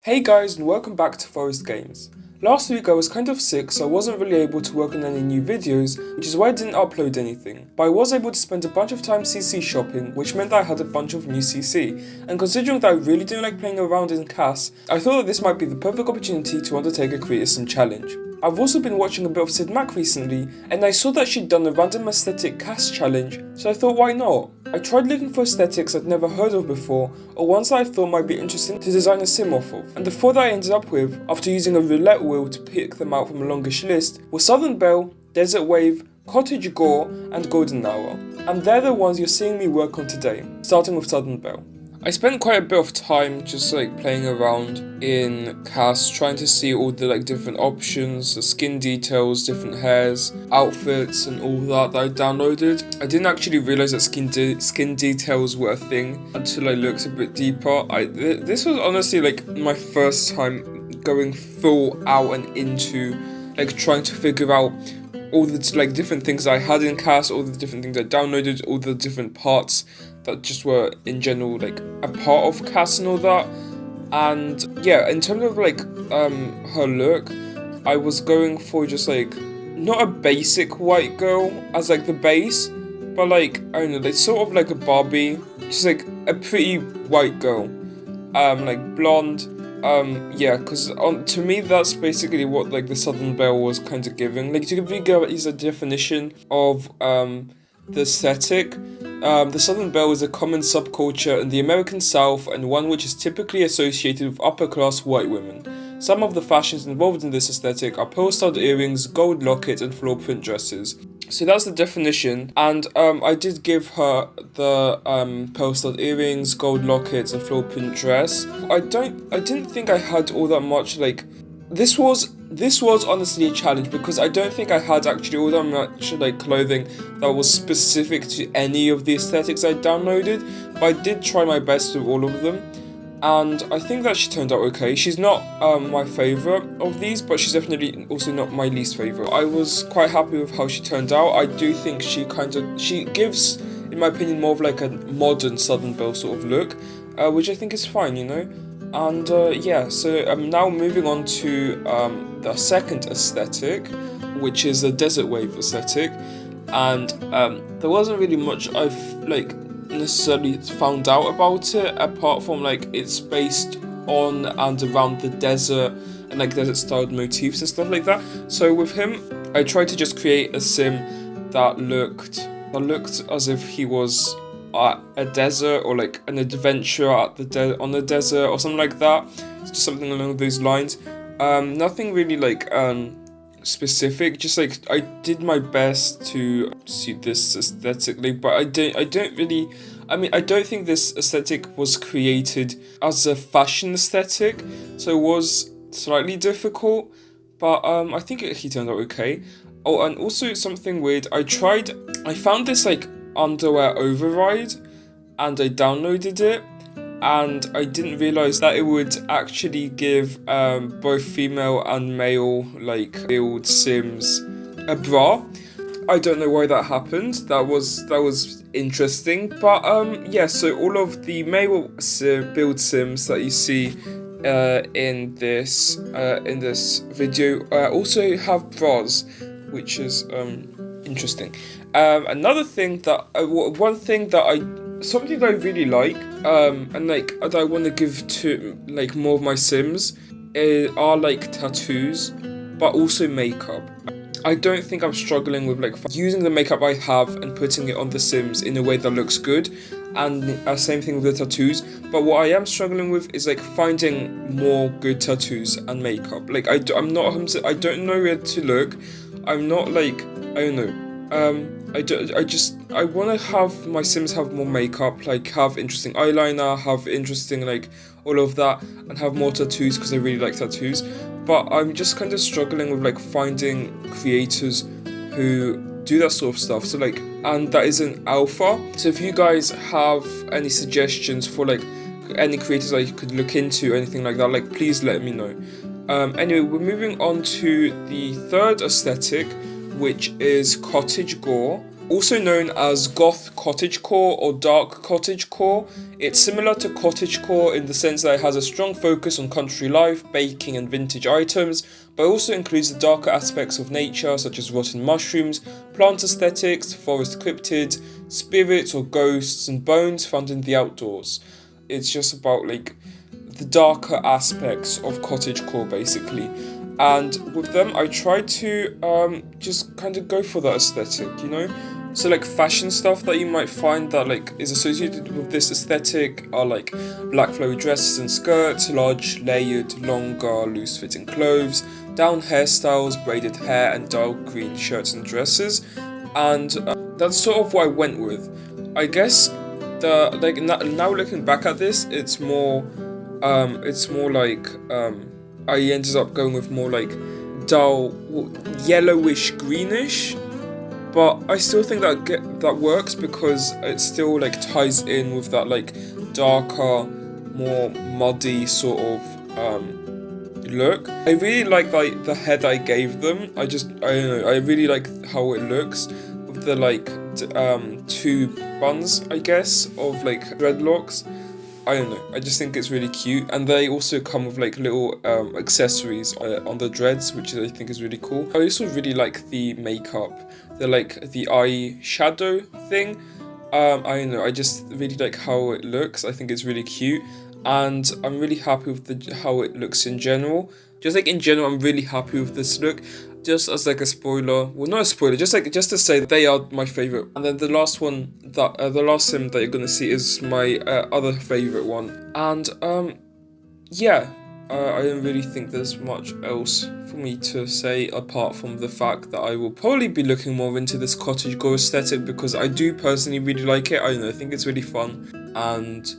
Hey guys, and welcome back to Forest Games. Last week I was kind of sick, so I wasn't really able to work on any new videos, which is why I didn't upload anything. But I was able to spend a bunch of time CC shopping, which meant that I had a bunch of new CC. And considering that I really don't like playing around in CAS, I thought that this might be the perfect opportunity to undertake a creative sim challenge. I've also been watching a bit of Sid Mac recently, and I saw that she'd done a random aesthetic CAS challenge, so I thought why not? I tried looking for aesthetics I'd never heard of before, or ones that I thought might be interesting to design a sim off of. And the four that I ended up with, after using a roulette wheel to pick them out from a longish list, were Southern Belle, Desert Wave, Cottage Gore, and Golden Hour. And they're the ones you're seeing me work on today, starting with Southern Belle. I spent quite a bit of time just playing around in CAS, trying to see all the different options, the skin details, different hairs, outfits, and all that I downloaded. I didn't actually realize that skin details were a thing until I looked a bit deeper. This was honestly my first time going full out and into trying to figure out all the different things I had in CAS, all the different things I downloaded, all the different parts that just were in general a part of CAS and all that. And yeah, in terms of her look, I was going for just not a basic white girl as the base, but I don't know, sort of like a Barbie, just a pretty white girl, blonde. Yeah, because to me that's basically what the Southern Belle was kind of giving. To give you guys a definition of the aesthetic, the Southern Belle is a common subculture in the American South and one which is typically associated with upper-class white women. Some of the fashions involved in this aesthetic are pearl-stud earrings, gold locket, and floral print dresses. So that's the definition, and I did give her the pearl-stud earrings, gold lockets, and floral print dress. I didn't think I had all that much This was honestly a challenge because I don't think I had actually all that much clothing that was specific to any of the aesthetics I downloaded, but I did try my best with all of them, and I think that she turned out okay. She's not my favourite of these, but she's definitely also not my least favourite. I was quite happy with how she turned out. I do think she gives, in my opinion, more of a modern Southern Belle sort of look, which I think is fine, you know. And yeah, so I'm now moving on to the second aesthetic, which is the Desert Wave aesthetic, and there wasn't really much I've necessarily found out about it, apart from it's based on and around the desert and desert styled motifs and stuff like that. So with him, I tried to just create a sim that looked as if he was at a desert or an adventure at on the desert or something like that. It's just something along those lines. Nothing really specific. Just I did my best to suit this aesthetically, but I don't think this aesthetic was created as a fashion aesthetic, so it was slightly difficult. But I think he turned out okay. Oh, and also something weird. I found this underwear override, and I downloaded it, and I didn't realize that it would actually give both female and male build sims a bra. I don't know why that happened. That was interesting, but yeah. So all of the male build sims that you see in this video also have bras, which is interesting. Another thing something that I really like, and that I want to give to more of my sims are tattoos, but also makeup. I don't think I'm struggling with using the makeup I have and putting it on the sims in a way that looks good, and same thing with the tattoos. But what I am struggling with is finding more good tattoos and makeup. I don't know where to look. I'm not I don't know. I want to have my sims have more makeup, have interesting eyeliner, have interesting all of that, and have more tattoos because I really like tattoos. But I'm just kind of struggling with finding creators who do that sort of stuff. So and that is an alpha. So if you guys have any suggestions for any creators I could look into, anything like that, please let me know. Anyway, we're moving on to the third aesthetic, which is Cottage Gore. Also known as goth cottagecore or dark cottagecore. It's similar to cottagecore in the sense that it has a strong focus on country life, baking and vintage items, but also includes the darker aspects of nature such as rotten mushrooms, plant aesthetics, forest cryptids, spirits or ghosts and bones found in the outdoors. It's just about like the darker aspects of cottagecore basically. And with them I tried to just kind of go for that aesthetic, you know? So like fashion stuff that you might find that like is associated with this aesthetic are like black flowy dresses and skirts, large layered, longer, loose fitting clothes, down hairstyles, braided hair and dark green shirts and dresses. And that's sort of what I went with. I guess now looking back at this, it's more like I ended up going with more like dull yellowish greenish. But I still think that works because it still like ties in with that like darker, more muddy sort of look. I really like the head I gave them. I don't know, I really like how it looks with the like two buns, I guess, of like dreadlocks. I don't know, I just think it's really cute, and they also come with like little accessories on the dreads, which I think is really cool. I also really like the makeup, the eye shadow thing. I don't know, I just really like how it looks. I think it's really cute, and I'm really happy with how it looks in general. Just like in general, I'm really happy with this look. Just as like a spoiler, well not a spoiler, just to say that they are my favorite. And then the last one the last sim that you're gonna see is my other favorite one. And yeah, I don't really think there's much else for me to say apart from the fact that I will probably be looking more into this cottagecore aesthetic because I do personally really like it. I don't know, I think it's really fun, and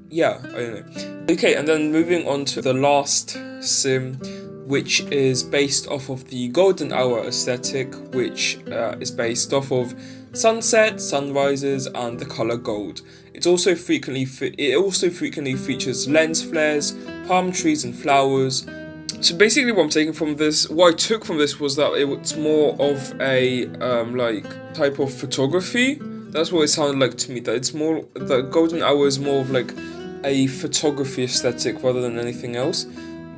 yeah, I don't know. Okay, and then moving on to the last sim, which is based off of the golden hour aesthetic, which is based off of sunsets, sunrises, and the color gold. It also frequently features lens flares, palm trees, and flowers. So basically, what I took from this was that it's more of a like type of photography. That's what it sounded like to me. That it's more, the golden hour is more of like a photography aesthetic rather than anything else.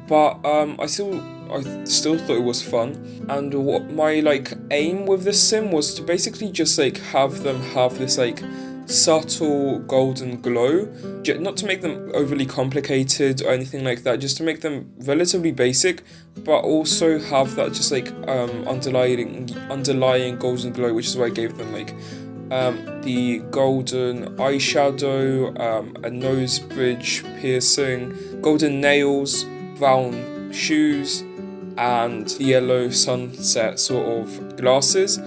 But I still thought it was fun, and what my like aim with this sim was to basically just like have them have this like subtle golden glow, not to make them overly complicated or anything like that, just to make them relatively basic, but also have that just like underlying golden glow, which is why I gave them like the golden eyeshadow, a nose bridge piercing, golden nails, brown shoes, and yellow sunset sort of glasses.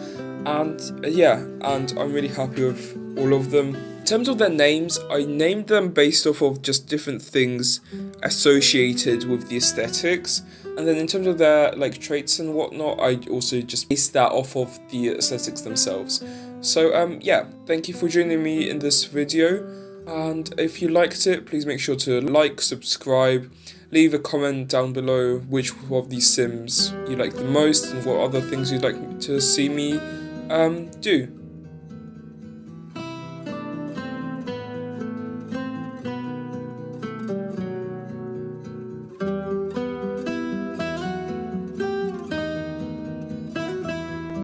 And yeah, and I'm really happy with all of them. In terms of their names, I named them based off of just different things associated with the aesthetics. And then in terms of their like traits and whatnot, I also just based that off of the aesthetics themselves. So yeah, thank you for joining me in this video. And if you liked it, please make sure to like, subscribe, leave a comment down below which of these sims you like the most and what other things you'd like to see me do.